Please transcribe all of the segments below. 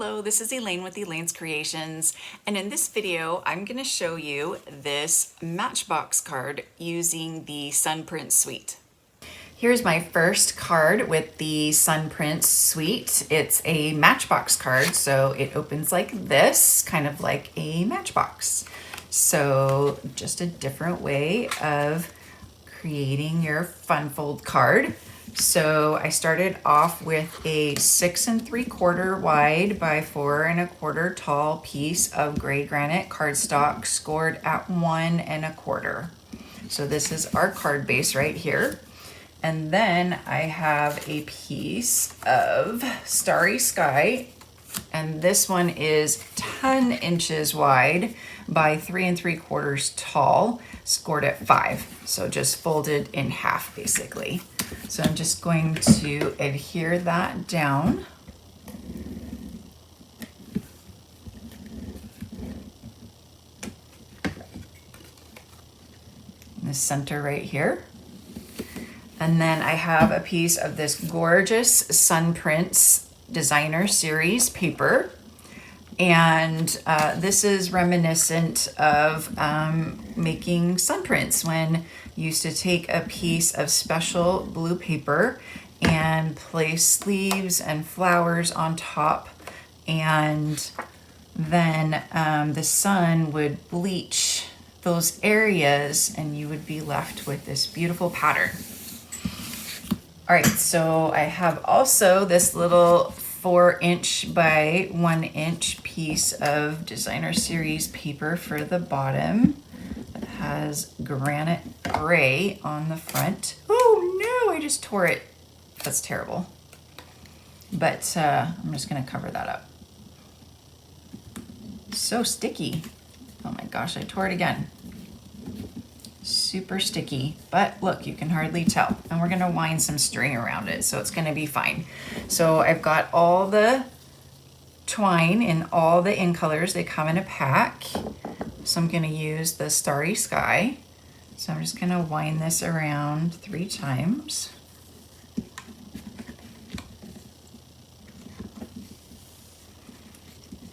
Hello, this is Elaine with Elaine's Creations, and in this video I'm going to show you this Matchbox card using the Sun Prince suite. Here's my first card with the Sun Prince suite. It's a Matchbox card, so it opens like this, kind of like a matchbox. So just a different way of creating your fun fold card. So I started off with a 6 3/4 wide by 4 1/4 tall piece of gray granite cardstock scored at 1 1/4. So this is our card base right here. And then I have a piece of Starry Sky, and this one is 10 inches wide by 3 3/4 tall, scored at 5. So just folded in half basically. So I'm just going to adhere that down. In the center right here. And then I have a piece of this gorgeous Sun Prince Designer Series paper. And this is reminiscent of making sun prints, when you used to take a piece of special blue paper and place leaves and flowers on top, and then the sun would bleach those areas and you would be left with this beautiful pattern. All right, so I have also this little 4" by 1" piece of Designer Series paper for the bottom. It has granite gray on the front. Oh no, I just tore it. That's terrible. But I'm just gonna cover that up. So sticky. Oh my gosh, I tore it again. Super sticky, but look, you can hardly tell. And we're gonna wind some string around it, so it's gonna be fine. So I've got all the twine in all the in colors. They come in a pack. So I'm gonna use the Starry Sky. So I'm just gonna wind this around 3 times.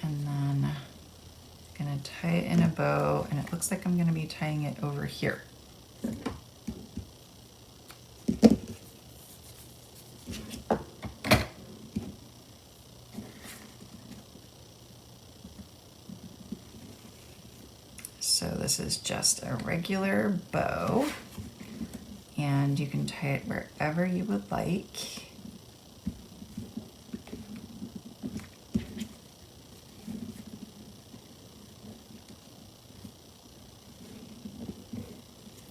And then I'm gonna tie it in a bow, and it looks like I'm gonna be tying it over here. So this is just a regular bow, and you can tie it wherever you would like.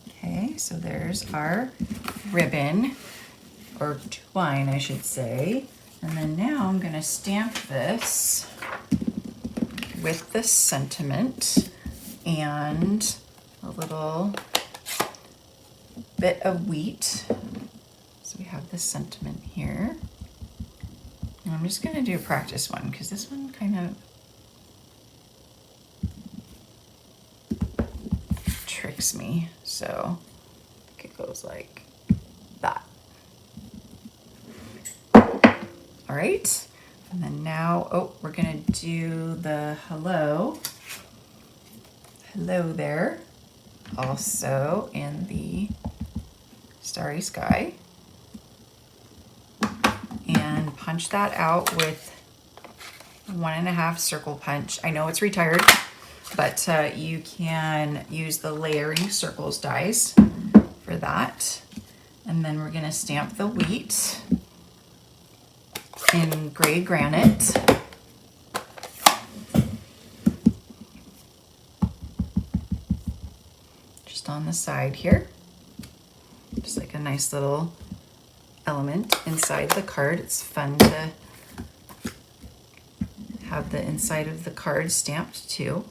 Okay, so there's our ribbon, or twine I should say. And then now I'm gonna stamp this with the sentiment and a little bit of wheat. So we have the sentiment here. And I'm just gonna do a practice one, because this one kind of tricks me. So it goes like that. All right, and then now, oh, we're gonna do the hello. Hello there, also in the Starry Sky. And punch that out with 1 1/2 circle punch. I know it's retired, but you can use the layering circles dies for that. And then we're gonna stamp the wheat in gray granite. Just on the side here. Just like a nice little element inside the card. It's fun to have the inside of the card stamped too.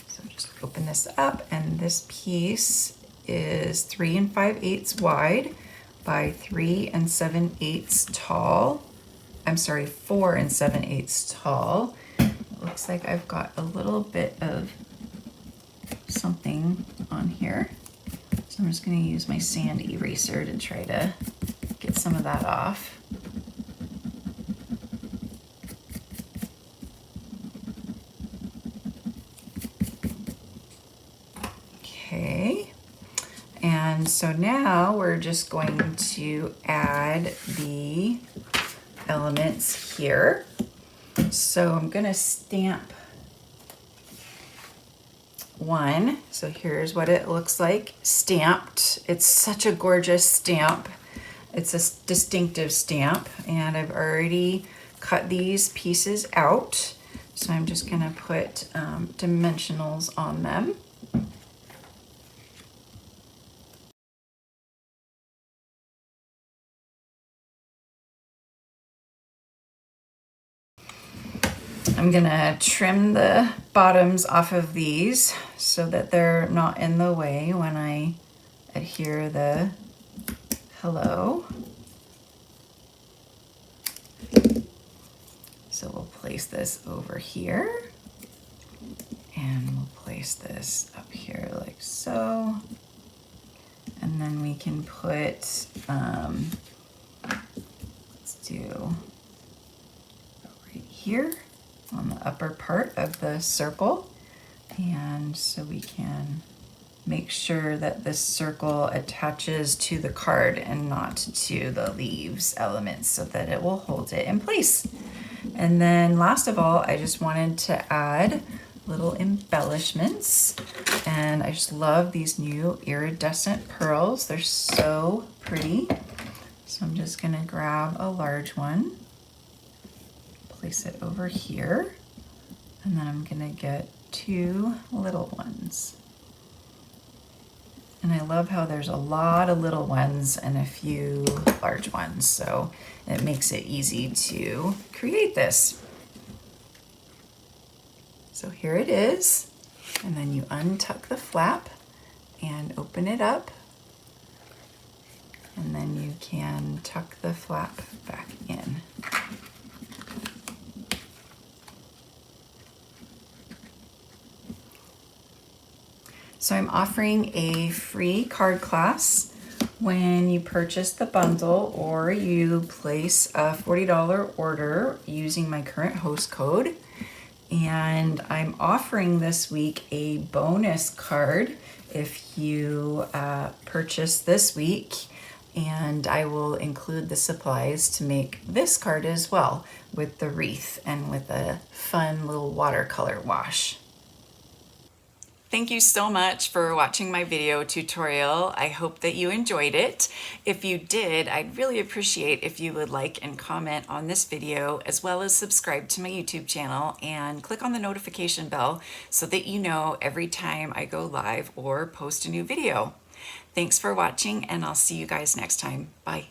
So just open this up, and this piece is 3 5/8 wide by 3 7/8 tall. I'm sorry, 4 7/8 tall. It looks like I've got a little bit of something on here. So I'm just going to use my sand eraser to try to get some of that off. Okay, and so now we're just going to add the elements here. So I'm going to stamp one. So here's what it looks like stamped. It's such a gorgeous stamp. It's a distinctive stamp, and I've already cut these pieces out. So I'm just going to put dimensionals on them. I'm gonna trim the bottoms off of these so that they're not in the way when I adhere the hello. So we'll place this over here, and we'll place this up here like so. And then we can put, let's do right here on the upper part of the circle. And so we can make sure that this circle attaches to the card and not to the leaves elements so that it will hold it in place. And then last of all, I just wanted to add little embellishments. And I just love these new iridescent pearls. They're so pretty. So I'm just gonna grab a large one, place it over here, and then I'm gonna get 2 little ones. And I love how there's a lot of little ones and a few large ones, so it makes it easy to create this. So here it is, and then you untuck the flap and open it up, and then you can tuck the flap back in. So I'm offering a free card class when you purchase the bundle or you place a $40 order using my current host code. And I'm offering this week a bonus card if you purchase this week, and I will include the supplies to make this card as well with the wreath and with a fun little watercolor wash. Thank you so much for watching my video tutorial. I hope that you enjoyed it. If you did, I'd really appreciate if you would like and comment on this video, as well as subscribe to my YouTube channel and click on the notification bell so that you know every time I go live or post a new video. Thanks for watching, and I'll see you guys next time. Bye.